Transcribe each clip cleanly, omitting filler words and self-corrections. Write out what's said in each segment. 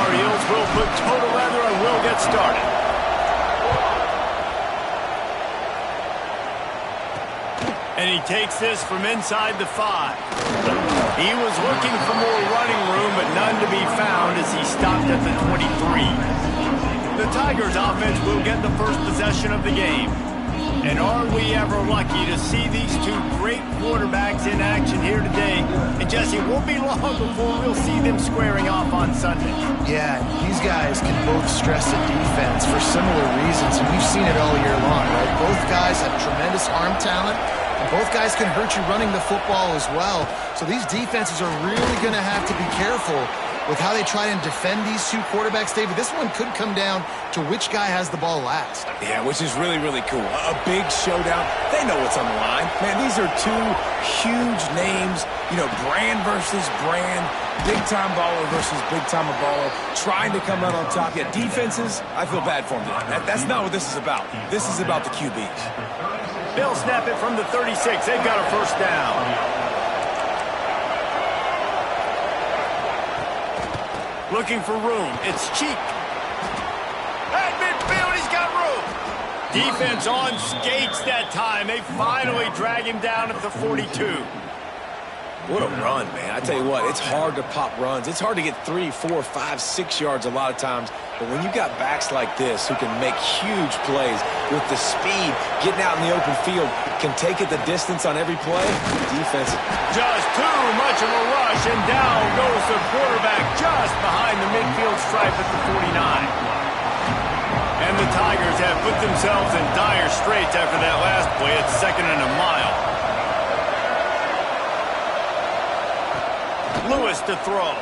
Tar Heels will put total leather and will get started. And he takes this from inside the 5. He was looking for more running room, but none to be found as he stopped at the 23. The Tigers offense will get the first possession of the game. And are we ever lucky to see these two great quarterbacks in action here today? And Jesse, it won't be long before we'll see them squaring off on Sunday. Yeah, these guys can both stress the defense for similar reasons, and we've seen it all year long, right? Both guys have tremendous arm talent, and both guys can hurt you running the football as well. So these defenses are really going to have to be careful with how they try and defend these two quarterbacks, David. This one could come down to which guy has the ball last. Yeah, which is really, really cool. A big showdown. They know what's on the line. Man, these are two huge names, you know, brand versus brand, big-time baller versus big-time baller, trying to come out on top. Yeah, defenses, I feel bad for them today. That's not what this is about. This is about the QBs. They'll snap it from the 36. They've got a first down. Looking for room. It's Cheek. At midfield, he's got room. Defense on skates that time. They finally drag him down at the 42. What a run, man. I tell you what, it's hard to pop runs. It's hard to get 3, 4, 5, 6 yards a lot of times. But when you got backs like this who can make huge plays with the speed, getting out in the open field, can take it the distance on every play, defense. Just too much of a rush, and down goes the quarterback just behind the midfield stripe at the 49. And the Tigers have put themselves in dire straits after that last play. It's 2nd and a mile. Lewis to throw.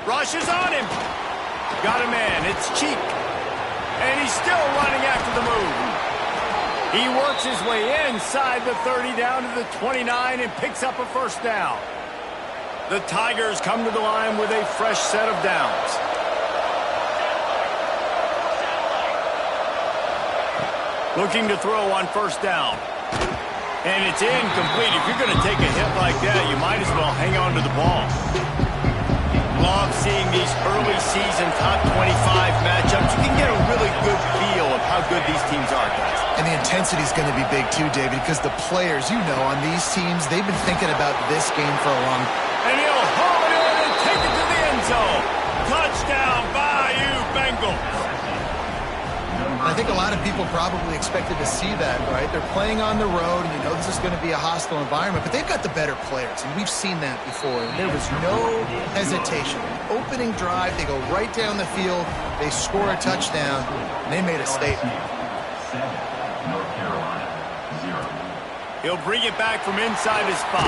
Rush is on him. Got a man. It's Cheek. And he's still running after the move. He works his way inside the 30 down to the 29 and picks up a first down. The Tigers come to the line with a fresh set of downs. Looking to throw on first down. And it's incomplete. If you're going to take a hit like that, you might as well hang on to the ball. Love seeing these early season top 25 matchups. You can get a really good feel of how good these teams are, guys. And the intensity is going to be big too, David, because the players, you know, on these teams, they've been thinking about this game for a long time. And he'll haul it in and take it to the end zone. Touchdown, Bayou Bengals. I think a lot of people probably expected to see that, right? They're playing on the road, and you know this is going to be a hostile environment, but they've got the better players, and we've seen that before. And there was no hesitation. Opening drive, they go right down the field, they score a touchdown, and they made a statement. He'll bring it back from inside his 5.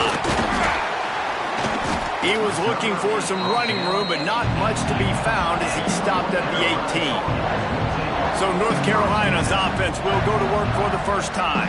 He was looking for some running room, but not much to be found as he stopped at the 18. So North Carolina's offense will go to work for the first time.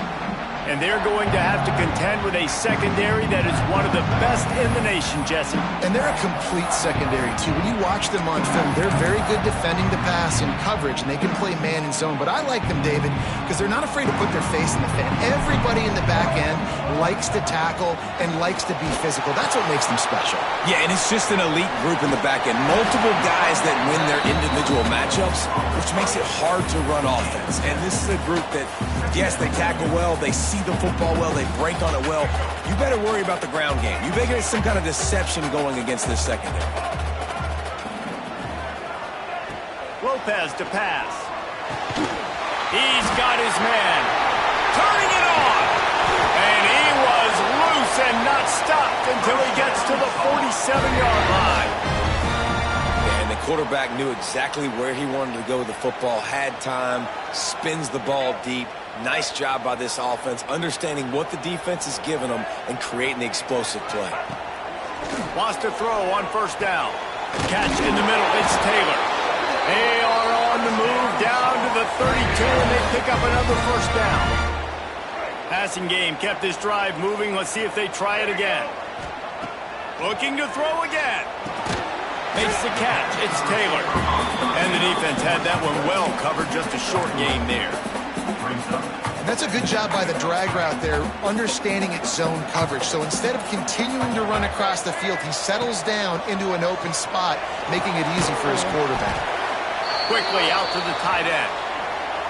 And they're going to have to contend with a secondary that is one of the best in the nation, Jesse. And they're a complete secondary, too. When you watch them on film, they're very good defending the pass in coverage, and they can play man and zone. But I like them, David, because they're not afraid to put their face in the fan. Everybody in the back end likes to tackle and likes to be physical. That's what makes them special. Yeah, and it's just an elite group in the back end. Multiple guys that win their individual matchups, which makes it hard to run offense. And this is a group that, yes, they tackle well, they see the football well, they break on it well. You better worry about the ground game. You better get some kind of deception going against this secondary. Lopez to pass. He's got his man. Turning it on. And he was loose and not stopped until he gets to the 47-yard line. And the quarterback knew exactly where he wanted to go with the football, had time, spins the ball deep. Nice job by this offense, understanding what the defense is giving them and creating the explosive play. Wants to throw on first down. Catch in the middle. It's Taylor. They are on the move down to the 32, and they pick up another first down. Passing game kept this drive moving. Let's see if they try it again. Looking to throw again. Makes the catch. It's Taylor. And the defense had that one well covered. Just a short game there. And that's a good job by the drag route there, understanding its zone coverage. So instead of continuing to run across the field, he settles down into an open spot, making it easy for his quarterback. Quickly out to the tight end.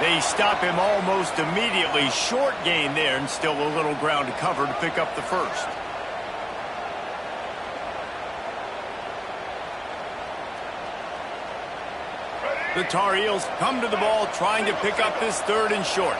They stop him almost immediately. Short gain there, and still a little ground to cover to pick up the first. The Tar Heels come to the ball, trying to pick up this 3rd and short.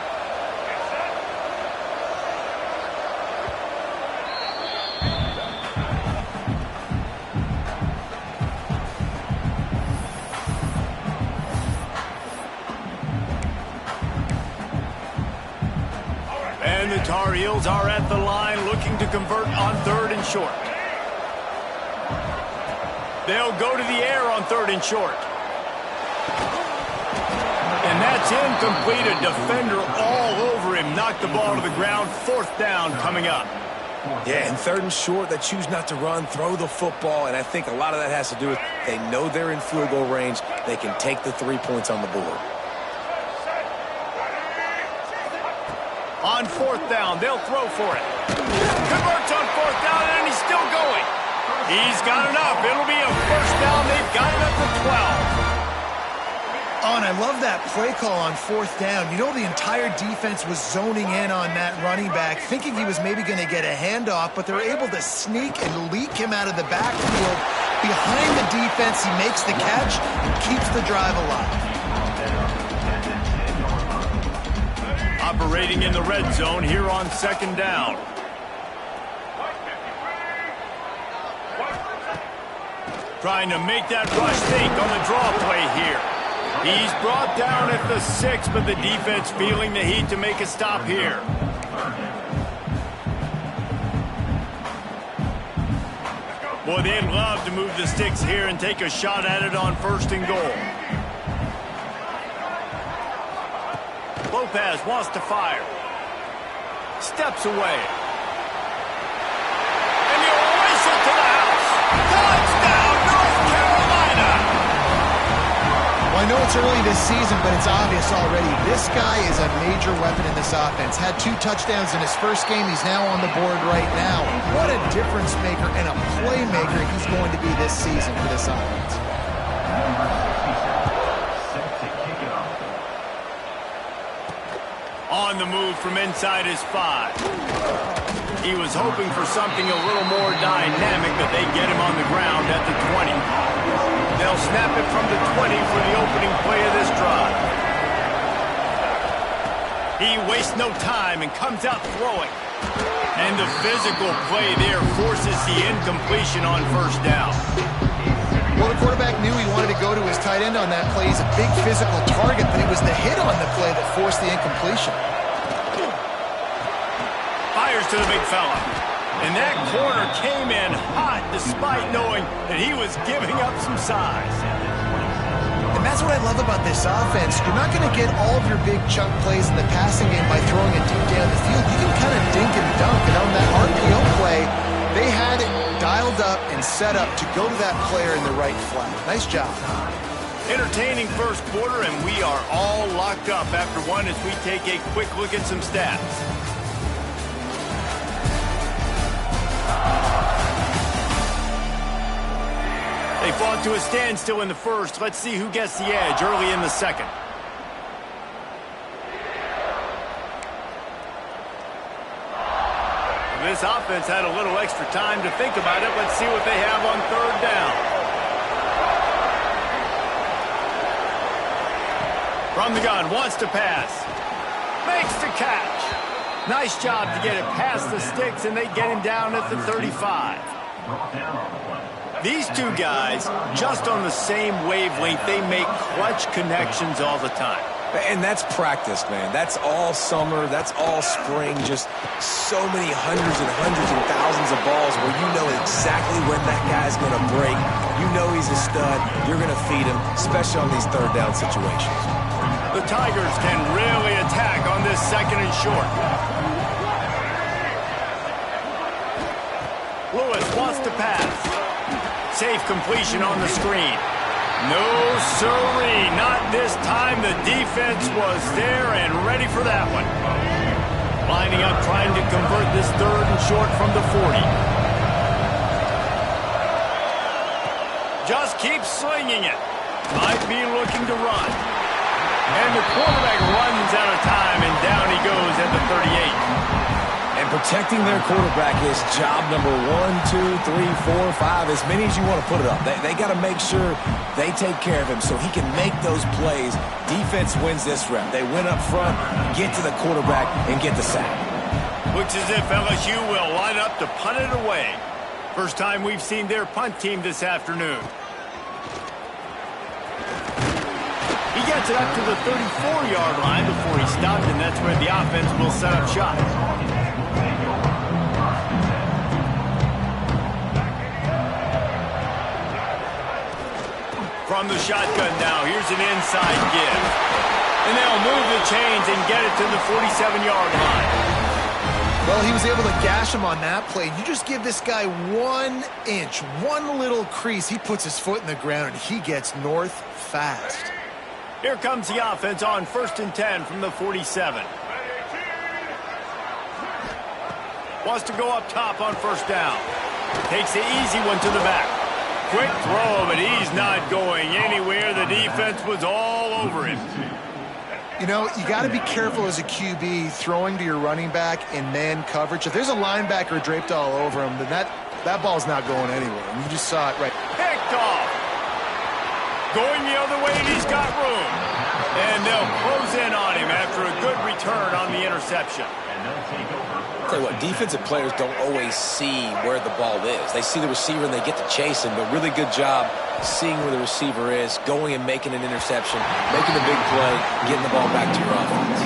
And the Tar Heels are at the line looking to convert on 3rd and short. They'll go to the air on 3rd and short. And that's incomplete. A defender all over him. Knocked the ball to the ground. 4th down coming up. Yeah, and 3rd and short, they choose not to run, throw the football, and I think a lot of that has to do with they know they're in field goal range. They can take the 3 points on the board. On 4th down, they'll throw for it. Converts on 4th down, and he's still going. He's got enough. It'll be a 1st down. They've got it up to 12. Oh, and I love that play call on 4th down. You know, the entire defense was zoning in on that running back, thinking he was maybe going to get a handoff, but they're able to sneak and leak him out of the backfield. Behind the defense, he makes the catch and keeps the drive alive. Operating in the red zone here on 2nd down. Trying to make that rush fake on the draw play here. He's brought down at the 6, but the defense feeling the heat to make a stop here. Boy, they'd love to move the sticks here and take a shot at it on 1st and goal. Lopez wants to fire. Steps away. And he'll race it to the house. Touchdown, North Carolina! Well, I know it's early this season, but it's obvious already. This guy is a major weapon in this offense. Had 2 touchdowns in his first game. He's now on the board right now. What a difference maker and a playmaker he's going to be this season for this offense. On the move from inside his 5. He was hoping for something a little more dynamic, but they get him on the ground at the 20. They'll snap it from the 20 for the opening play of this drive. He wastes no time and comes out throwing. And the physical play there forces the incompletion on 1st down. Well, the quarterback knew he wanted to go to his tight end on that play. He's a big physical target, but it was the hit on the play that forced the incompletion. Fires to the big fella. And that corner came in hot despite knowing that he was giving up some size. And that's what I love about this offense. You're not going to get all of your big chunk plays in the passing game by throwing it deep down the field. You can kind of dink and dunk. And on that RPO play, they had it dialed up and set up to go to that player in the right flat. Nice job. Entertaining 1st quarter, and we are all locked up after one as we take a quick look at some stats. They fought to a standstill in the 1st. Let's see who gets the edge early in the 2nd. This offense had a little extra time to think about it. Let's see what they have on 3rd down. From the gun, wants to pass. Makes the catch. Nice job to get it past the sticks, and they get him down at the 35. These 2 guys, just on the same wavelength, they make clutch connections all the time. And that's practice, man. That's all summer. That's all spring. Just so many hundreds and thousands of balls where you know exactly when that guy's going to break. You know he's a stud. You're going to feed him, especially on these 3rd down situations. The Tigers can really attack on this 2nd and short. Lewis wants to pass. Safe completion on the screen. No, sirree, not this time. The defense was there and ready for that one. Lining up, trying to convert this 3rd and short from the 40. Just keep slinging it. Might be looking to run. And the quarterback runs out of time, and down he goes at the 38. And protecting their quarterback is job number 1, 2, 3, 4, 5, as many as you want to put it up. They got to make sure they take care of him so he can make those plays. Defense wins this rep. They win up front, get to the quarterback, and get the sack. Looks as if LSU will line up to punt it away. First time we've seen their punt team this afternoon. He gets it up to the 34-yard line before he stopped, and that's where the offense will set up shop. From the shotgun now, here's an inside give. And they'll move the chains and get it to the 47-yard line. Well, he was able to gash him on that play. You just give this guy 1 inch, one little crease. He puts his foot in the ground, and he gets north fast. Here comes the offense on 1st and 10 from the 47. Wants to go up top on 1st down. Takes the easy one to the back. Quick throw, but he's not going anywhere. The defense was all over him. You know, you got to be careful as a QB throwing to your running back in man coverage. If there's a linebacker draped all over him, then that ball's not going anywhere. And you just saw it right. Picked off. Going the other way, and he's got room. And they'll close in on him after a good return on the interception. I'll tell you what, defensive players don't always see where the ball is. They see the receiver and they get to chase him, but really good job seeing where the receiver is, going and making an interception, making the big play, getting the ball back to your offense.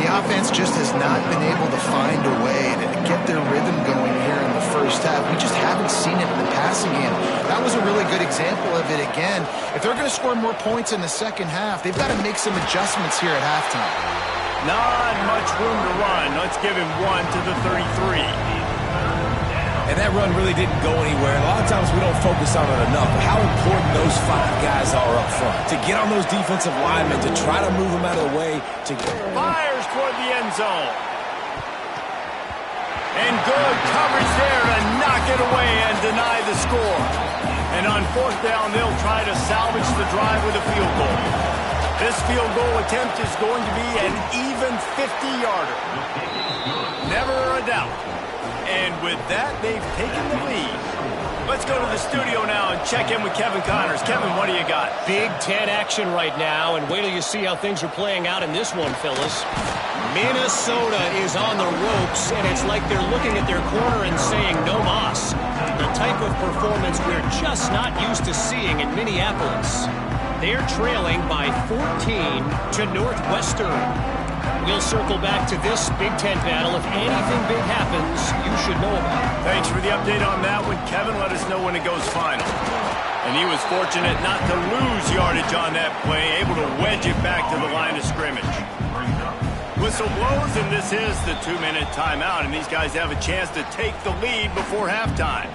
The offense just has not been able to find a way to get their rhythm going here in the first half. We just haven't seen it in the passing game. That was a really good example of it again. If they're going to score more points in the second half, they've got to make some adjustments here at halftime. Not much room to run. Let's give him 1 to the 33. And that run really didn't go anywhere. A lot of times we don't focus on it enough, but how important those 5 guys are up front. To get on those defensive linemen, to try to move them out of the way. Fires toward the end zone. And good coverage there to knock it away and deny the score. And on 4th down, they'll try to salvage the drive with a field goal. This field goal attempt is going to be an even 50-yarder. Never a doubt. And with that, they've taken the lead. Let's go to the studio now and check in with Kevin Connors. Kevin, what do you got? Big Ten action right now, and wait till you see how things are playing out in this one, Phyllis. Minnesota is on the ropes, and it's like they're looking at their corner and saying, no mas. The type of performance we're just not used to seeing in Minneapolis. They're trailing by 14 to Northwestern. We'll circle back to this Big Ten battle. If anything big happens, you should know about it. Thanks for the update on that one, Kevin. Let us know when it goes final. And he was fortunate not to lose yardage on that play, able to wedge it back to the line of scrimmage. Whistle blows, and this is the 2-minute timeout, and these guys have a chance to take the lead before halftime.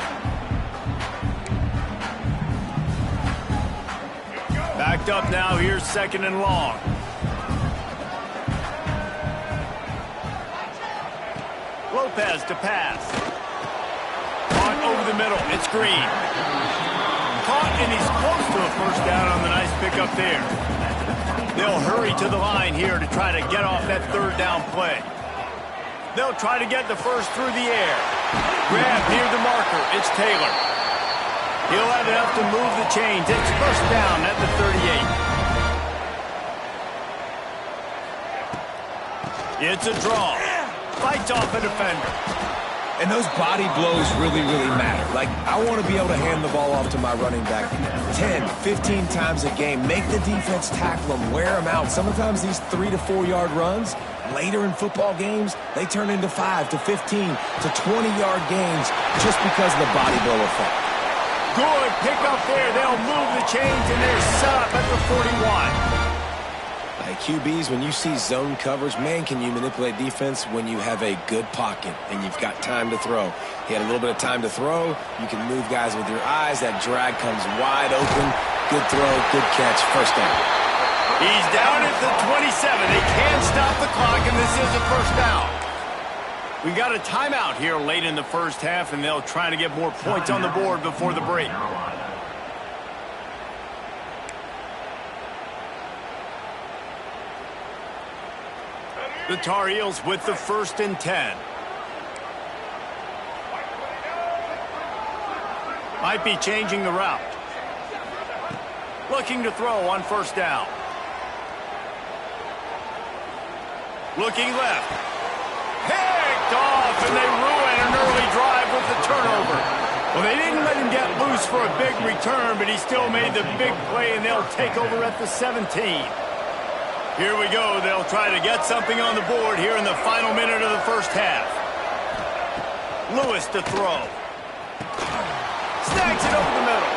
Backed up now, here's 2nd and long. Lopez to pass. Caught over the middle, it's Green. Caught, and he's close to a 1st down on the nice pickup there. They'll hurry to the line here to try to get off that 3rd down play. They'll try to get the first through the air. Grab near the marker, it's Taylor. He'll have enough to move the chains. It's 1st down at the 38. It's a draw. Fights off a defender. And those body blows really, really matter. Like, I want to be able to hand the ball off to my running back 10, 15 times a game. Make the defense tackle them, wear them out. Sometimes these 3 to 4 yard runs, later in football games, they turn into 5 to 15 to 20-yard gains just because of the body blow effect. Good pick up there. They'll move the chains, and they're set up at the 41. QBs, when you see zone coverage, man, can you manipulate defense when you have a good pocket and you've got time to throw. He had a little bit of time to throw. You can move guys with your eyes. That drag comes wide open. Good throw, good catch, first down. He's down at the 27. They can't stop the clock, and this is a first down. We got a timeout here late in the first half, and they'll try to get more points on the board before the break. The Tar Heels with the 1st and 10. Might be changing the route. Looking to throw on first down. Looking left. Picked off, and they ruin an early drive with the turnover. Well, they didn't let him get loose for a big return, but he still made the big play, and they'll take over at the 17. Here we go. They'll try to get something on the board here in the final minute of the first half. Lewis to throw. Snags it over the middle.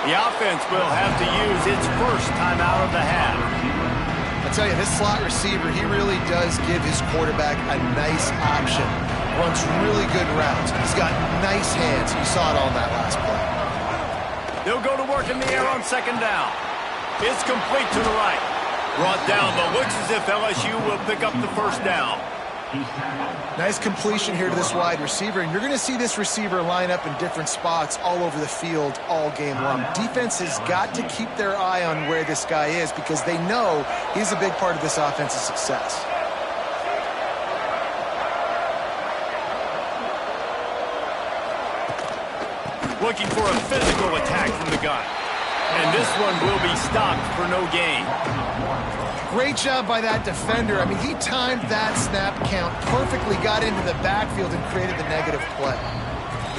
The offense will have to use its first timeout of the half. I tell you, this slot receiver, he really does give his quarterback a nice option. Runs really good routes. He's got nice hands. You saw it on that last play. They'll go to work in the air on second down. It's complete to the right. Brought down, but looks as if LSU will pick up the first down. Nice completion here to this wide receiver, and you're going to see this receiver line up in different spots all over the field all game long. Defense has got to keep their eye on where this guy is because they know he's a big part of this offense's success. Looking for a physical attack from the gun. And this one will be stopped for no gain. Great job by that defender. I mean, he timed that snap count perfectly, got into the backfield, and created the negative play.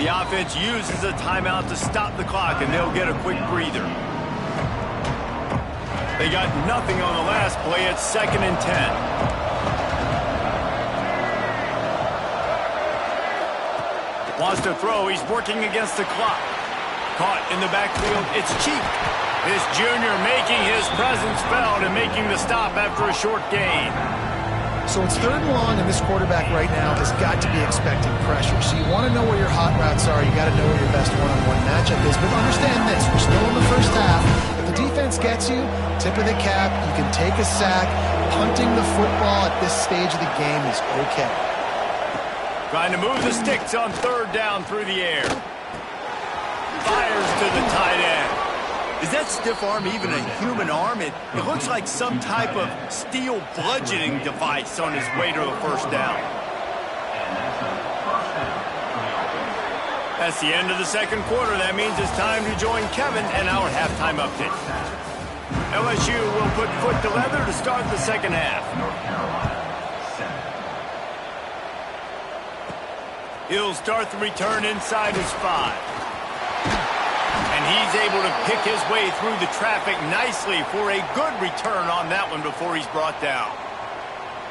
The offense uses a timeout to stop the clock, and they'll get a quick breather. They got nothing on the last play. It's 2nd and 10. Wants to throw. He's working against the clock. Caught in the backfield. It's Cheek. This junior making his presence felt and making the stop after a short gain. So it's 3rd and long, and this quarterback right now has got to be expecting pressure. So you want to know where your hot routes are. You got to know where your best one-on-one matchup is. But understand this, we're still in the first half. If the defense gets you, tip of the cap, you can take a sack. Punting the football at this stage of the game is okay. Trying to move the sticks on 3rd down through the air. Fires to the tight end. Is that stiff arm even a human arm? It looks like some type of steel bludgeoning device on his way to a first down. That's the end of the 2nd quarter. That means it's time to join Kevin and our halftime update. LSU will put foot to leather to start the 2nd half. He'll start the return inside his 5. And he's able to pick his way through the traffic nicely for a good return on that one before he's brought down.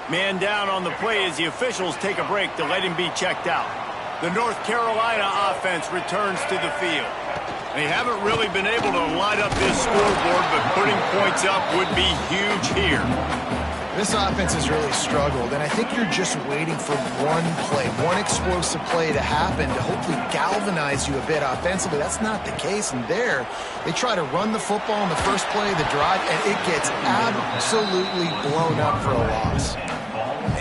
Man down on the play as the officials take a break to let him be checked out. The North Carolina offense returns to the field. They haven't really been able to light up this scoreboard, but putting points up would be huge here. This offense has really struggled, and I think you're just waiting for one play, one explosive play to happen to hopefully galvanize you a bit offensively. That's not the case, and there, they try to run the football in the first play of the drive, and it gets absolutely blown up for a loss.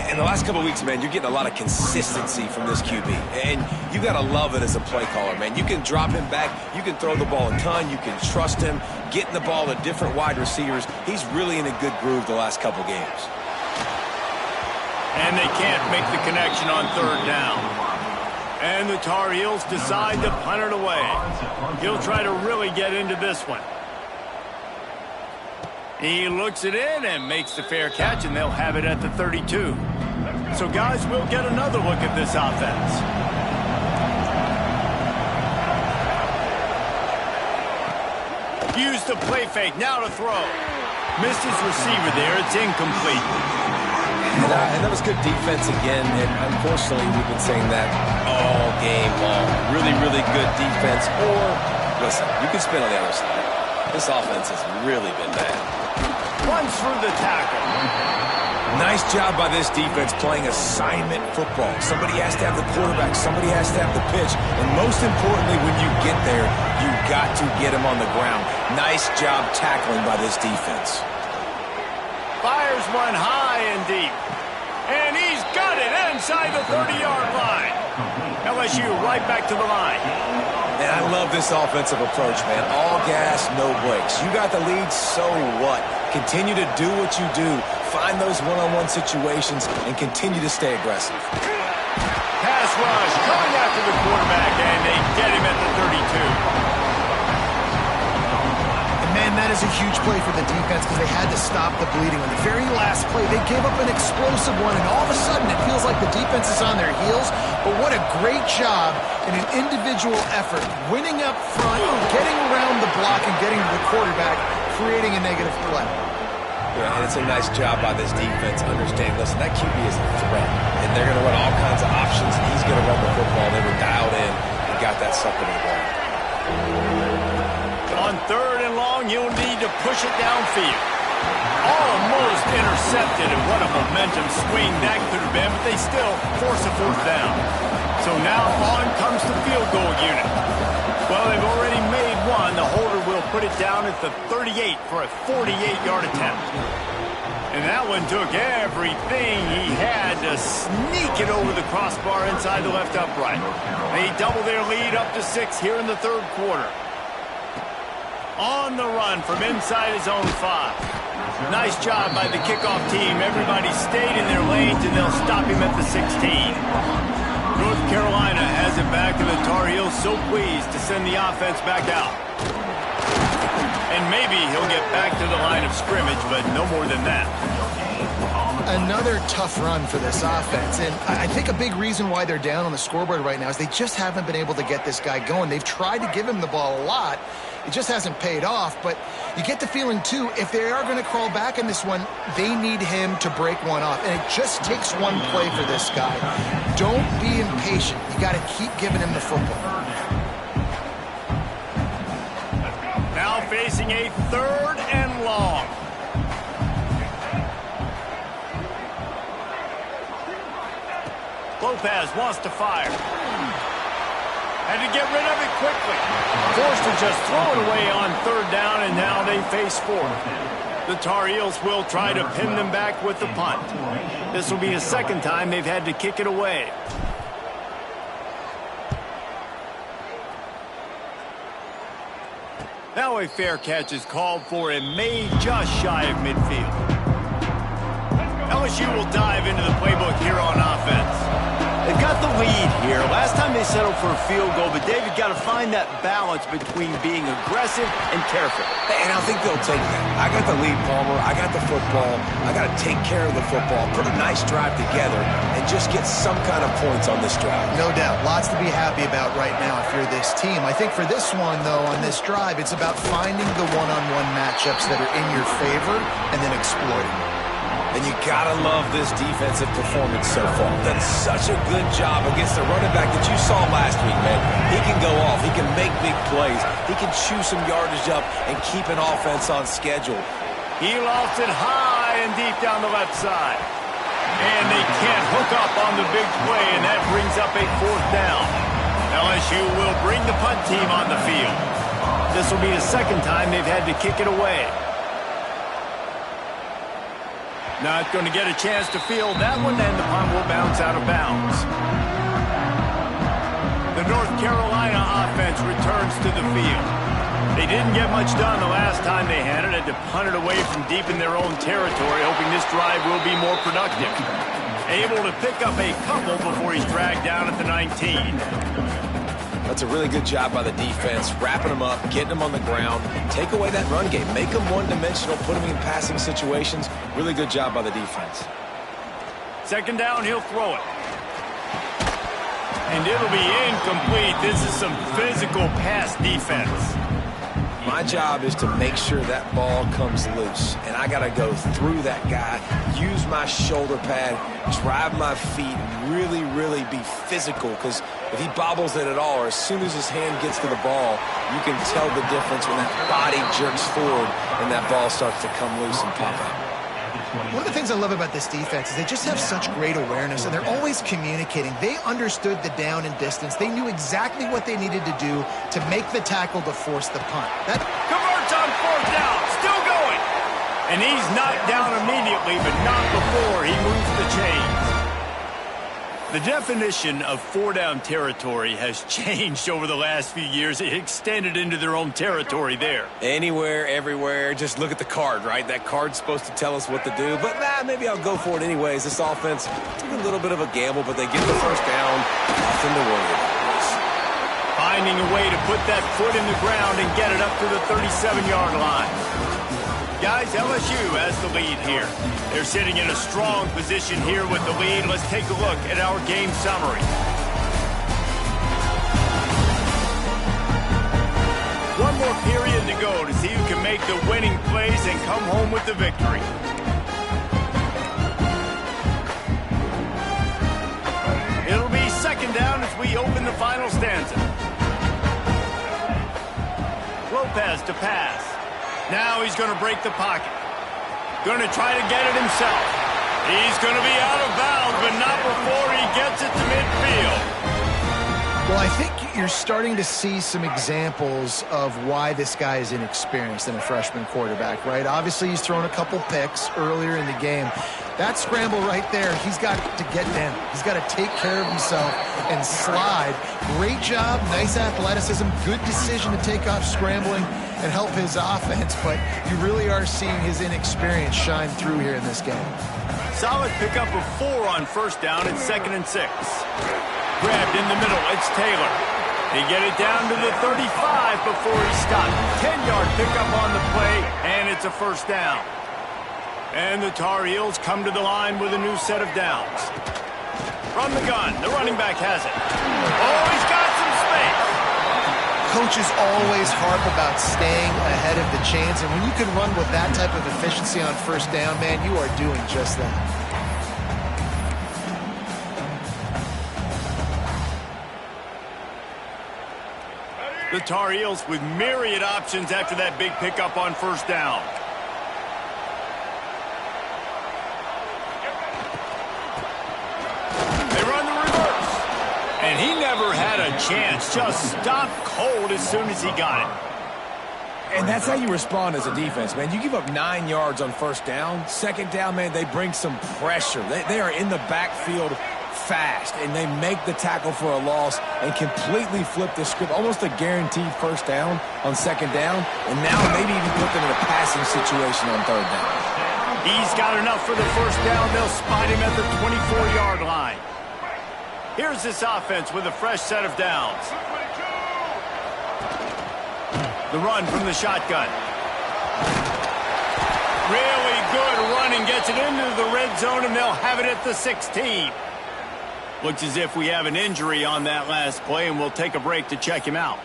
In the last couple of weeks, man, you're getting a lot of consistency from this QB. And you got to love it as a play caller, man. You can drop him back. You can throw the ball a ton. You can trust him, getting the ball to different wide receivers. He's really in a good groove the last couple games. And they can't make the connection on 3rd down. And the Tar Heels decide to punt it away. He'll try to really get into this one. He looks it in and makes the fair catch, and they'll have it at the 32. So, guys, we'll get another look at this offense. Use the play fake, now to throw. Missed his receiver there, it's incomplete. And that was good defense again, and unfortunately we've been saying that all game long. Really, really good defense, or, listen, you can spin on the other side. This offense has really been bad. Runs through the tackle. Nice job by this defense playing assignment football. Somebody has to have the quarterback. Somebody has to have the pitch. And most importantly, when you get there, you've got to get him on the ground. Nice job tackling by this defense. Fires one high and deep. And he's got it inside the 30-yard line. LSU right back to the line. And I love this offensive approach, man. All gas, no brakes. You got the lead, so what? Continue to do what you do. Find those one-on-one situations and continue to stay aggressive. Pass rush coming after the quarterback, and they get him at the 32. Man, that is a huge play for the defense because they had to stop the bleeding. On the very last play, they gave up an explosive one, and all of a sudden it feels like the defense is on their heels. But what a great job in an individual effort, winning up front, getting around the block, and getting to the quarterback, creating a negative play. Yeah, and it's a nice job by this defense. Understand, listen, that QB is a threat, and they're going to run all kinds of options, and he's going to run the football. They were dialed in and got that sucker to the ball. On 3rd and long, you'll need to push it downfield. Almost intercepted, and what a momentum swing that could have been, but they still force a 4th down. So now on comes the field goal unit. Well, they've already made one. The holder will put it down at the 38 for a 48-yard attempt. And that one took everything he had to sneak it over the crossbar inside the left upright. They double their lead up to 6 here in the 3rd quarter. On the run from inside his own 5. Nice job by the kickoff team. Everybody stayed in their lanes, and they'll stop him at the 16. North Carolina has it back, and the Tar Heels so pleased to send the offense back out. And maybe he'll get back to the line of scrimmage, but no more than that. Another tough run for this offense, and I think a big reason why they're down on the scoreboard right now is they just haven't been able to get this guy going. They've tried to give him the ball a lot. It just hasn't paid off, but you get the feeling, too, if they are going to crawl back in this one, they need him to break one off, and it just takes one play for this guy. Don't be impatient. You got to keep giving him the football. Now facing a 3rd and long. Lopez wants to fire. Had to get rid of it quickly. Forced to just throw it away on 3rd down, and now they face 4th. The Tar Heels will try to pin them back with the punt. This will be the 2nd time they've had to kick it away. Now a fair catch is called for and made just shy of midfield. LSU will dive into the playbook here on offense. They've got the lead here. Last time they settled for a field goal, but David got to find that balance between being aggressive and careful. And I think they'll take that. I got the lead, Palmer. I got the football. I got to take care of the football, put a nice drive together, and just get some kind of points on this drive. No doubt. Lots to be happy about right now if you're this team. I think for this one, though, on this drive, it's about finding the one-on-one matchups that are in your favor and then exploiting them. And you gotta love this defensive performance so far. Done such a good job against the running back that you saw last week, man. He can go off. He can make big plays. He can chew some yardage up and keep an offense on schedule. He lofts it high and deep down the left side. And they can't hook up on the big play, and that brings up a 4th down. LSU will bring the punt team on the field. This will be the 2nd time they've had to kick it away. Not going to get a chance to field that one, and the punt will bounce out of bounds. The North Carolina offense returns to the field. They didn't get much done the last time they had it. Had to punt it away from deep in their own territory, hoping this drive will be more productive. Able to pick up a couple before he's dragged down at the 19. That's a really good job by the defense, wrapping them up, getting them on the ground, take away that run game, make them one-dimensional, put them in passing situations. Really good job by the defense. 2nd down, he'll throw it. And it'll be incomplete. This is some physical pass defense. My job is to make sure that ball comes loose, and I got to go through that guy, use my shoulder pad, drive my feet, really, really be physical, because if he bobbles it at all, or as soon as his hand gets to the ball, you can tell the difference when that body jerks forward and that ball starts to come loose and pop out. One of the things I love about this defense is they just have such great awareness, and they're always communicating. They understood the down and distance. They knew exactly what they needed to do to make the tackle to force the punt. That converts on 4th down, still going. And he's knocked down immediately, but not before he moves the chains. The definition of 4-down territory has changed over the last few years. It extended into their own territory there. Anywhere, everywhere, just look at the card, right? That card's supposed to tell us what to do, but maybe I'll go for it anyways. This offense took a little bit of a gamble, but they get the first down. Nothing to worry about. Finding a way to put that foot in the ground and get it up to the 37-yard line. Guys, LSU has the lead here. They're sitting in a strong position here with the lead. Let's take a look at our game summary. One more period to go to see who can make the winning plays and come home with the victory. It'll be 2nd down as we open the final stanza. Lopez to pass. Now he's going to break the pocket. Going to try to get it himself. He's going to be out of bounds, but not before he gets it to midfield. Well, I think you're starting to see some examples of why this guy is inexperienced in a freshman quarterback, right? Obviously, he's thrown a couple picks earlier in the game. That scramble right there, he's got to get down. He's got to take care of himself and slide. Great job, nice athleticism, good decision to take off scrambling and help his offense, but you really are seeing his inexperience shine through here in this game. Solid pickup of 4 on 1st down at 2nd and 6. Grabbed in the middle, it's Taylor. They get it down to the 35 before he stopped. 10-yard pickup on the play, and it's a 1st down. And the Tar Heels come to the line with a new set of downs. From the gun, the running back has it. Oh, he's got some space. Coaches always harp about staying ahead of the chains, and when you can run with that type of efficiency on 1st down, man, you are doing just that. The Tar Heels with myriad options after that big pickup on 1st down. They run the reverse. And he never had a chance. Just stopped cold as soon as he got it. And that's how you respond as a defense, man. You give up 9 yards on 1st down. 2nd down, man, they bring some pressure. They are in the backfield fast, and they make the tackle for a loss and completely flip the script. Almost a guaranteed 1st down on 2nd down, and now maybe even put them in a passing situation on 3rd down. He's got enough for the 1st down. They'll spot him at the 24-yard line. Here's this offense with a fresh set of downs. The run from the shotgun. Really good running. Gets it into the red zone, and they'll have it at the 16. Looks as if we have an injury on that last play, and we'll take a break to check him out.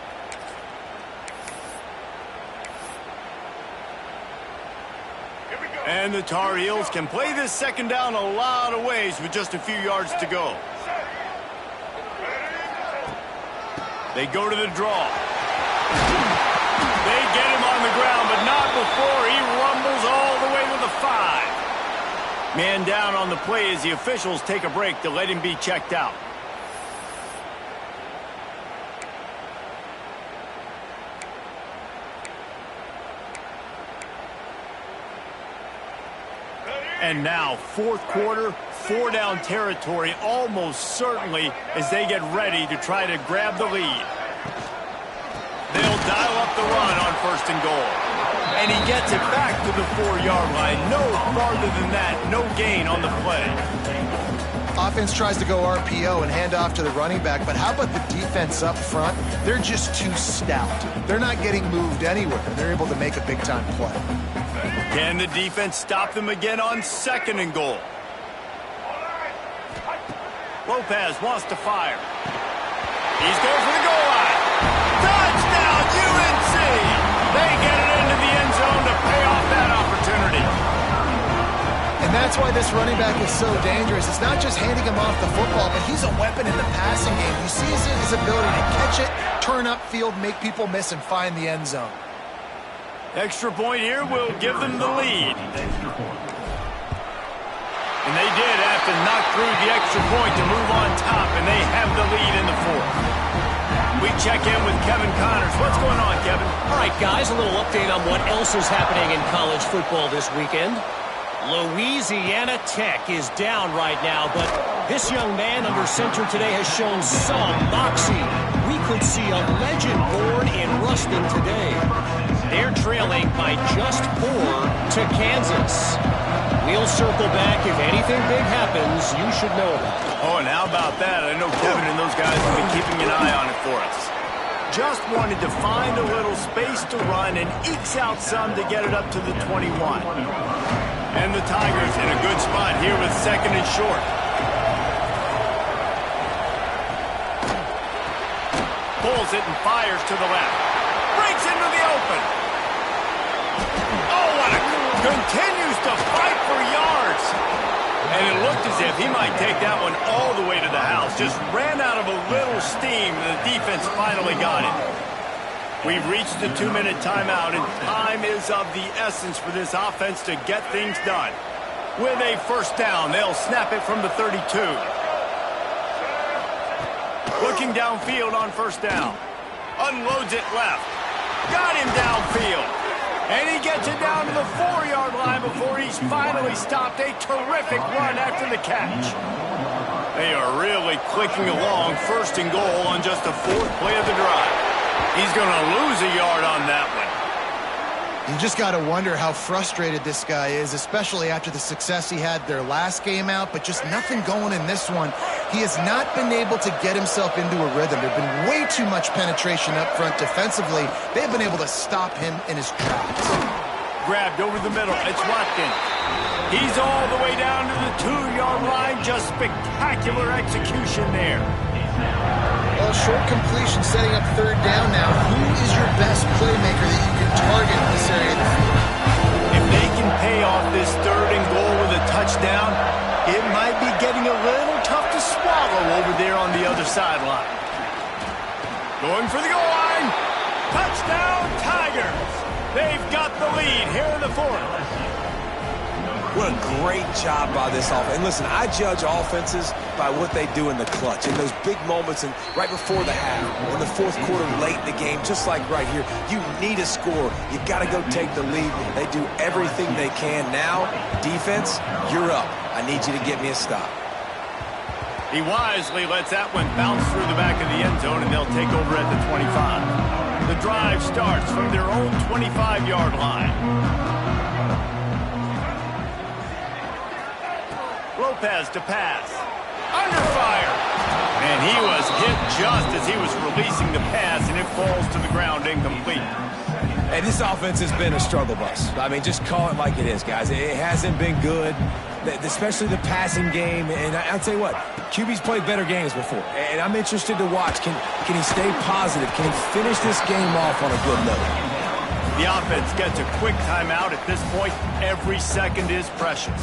And the Tar Heels can play this 2nd down a lot of ways with just a few yards to go. They go to the draw. They get him on the ground, but not before he rumbles all the way to the 5. Man down on the play as the officials take a break to let him be checked out. And now, 4th quarter, 4-down territory almost certainly as they get ready to try to grab the lead. They'll dial up the run on 1st and goal. And he gets it back to the 4-yard line. No farther than that. No gain on the play. Offense tries to go RPO and hand off to the running back, but how about the defense up front? They're just too stout. They're not getting moved anywhere. They're able to make a big-time play. Can the defense stop them again on 2nd and goal? Lopez wants to fire. He's going for the goal line. Touchdown, UNC! They get it into the end zone to pay off that opportunity. And that's why this running back is so dangerous. It's not just handing him off the football, but he's a weapon in the passing game. You see his ability to catch it, turn upfield, make people miss, and find the end zone. Extra point here will give them the lead. And they did have to knock through the extra point to move on top, and they have the lead in the fourth. We check in with Kevin Connors. What's going on, Kevin? All right, guys, a little update on what else is happening in college football this weekend. Louisiana Tech is down right now, but this young man under center today has shown some moxie. We could see a legend born in Ruston today. They're trailing by just 4 to Kansas. We'll circle back. If anything big happens, you should know about it. Oh, and how about that? I know Kevin and those guys have been keeping an eye on it for us. Just wanted to find a little space to run and ekes out some to get it up to the 21. And the Tigers in a good spot here with second and short. Pulls it and fires to the left. Breaks into the open. Oh, what a... Continues to fight for yards. And it looked as if he might take that one all the way to the house. Just ran out of a little steam, and the defense finally got it. We've reached the 2-minute timeout, and time is of the essence for this offense to get things done. With a first down, they'll snap it from the 32. Looking downfield on first down. Unloads it left. Got him downfield. And he gets it down to the 4-yard line before he's finally stopped. A terrific run after the catch. They are really clicking along, first and goal on just the 4th play of the drive. He's going to lose a yard on that one. You just got to wonder how frustrated this guy is, especially after the success he had their last game out, but just nothing going in this one. He has not been able to get himself into a rhythm. There's been way too much penetration up front defensively. They've been able to stop him in his tracks. Grabbed over the middle. It's Watkins. He's all the way down to the 2-yard line. Just spectacular execution there. Well, short completion setting up third down now. Who is your best playmaker that you can target in this area of the field? If they can pay off this 3rd and goal with a touchdown, it might be getting a little tough to swallow over there on the other sideline. Going for the goal line. Touchdown, Tigers. They've got the lead here in the 4th. What a great job by this offense. And listen, I judge offenses by what they do in the clutch, in those big moments and right before the half, in the 4th quarter, late in the game, just like right here. You need a score. You got to go take the lead. They do everything they can. Now, defense, you're up. I need you to get me a stop. He wisely lets that one bounce through the back of the end zone, and they'll take over at the 25. The drive starts from their own 25-yard line. Lopez to pass. Under fire. And he was hit just as he was releasing the pass, and it falls to the ground incomplete. Hey, this offense has been a struggle bus. I mean, just call it like it is, guys. It hasn't been good, especially the passing game. And I'll tell you what, QB's played better games before. And I'm interested to watch. Can he stay positive? Can he finish this game off on a good note? The offense gets a quick timeout at this point. Every second is precious.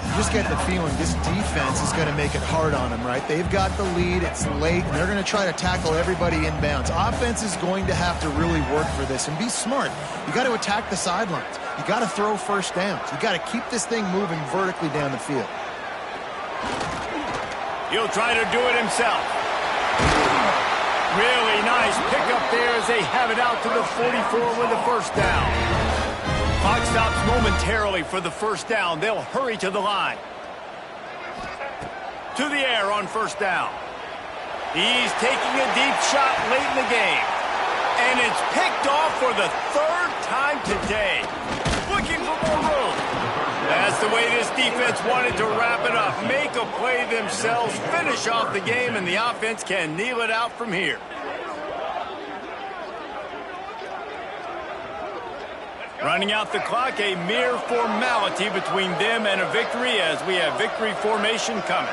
You just get the feeling this defense is going to make it hard on them, right? They've got the lead, it's late, and they're going to try to tackle everybody inbounds. Offense is going to have to really work for this and be smart. You got to attack the sidelines. You got to throw first downs. You got to keep this thing moving vertically down the field. He'll try to do it himself. Really nice pickup there as they have it out to the 44 with a first down. Clock stops momentarily for the first down. They'll hurry to the line. To the air on first down. He's taking a deep shot late in the game. And it's picked off for the 3rd time today. Looking for more room. That's the way this defense wanted to wrap it up. Make a play themselves, finish off the game, and the offense can kneel it out from here. Running out the clock, a mere formality between them and a victory as we have victory formation coming.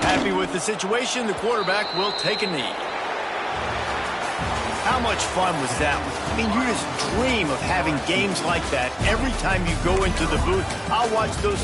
Happy with the situation, the quarterback will take a knee. How much fun was that? I mean, you just dream of having games like that every time you go into the booth. I'll watch those.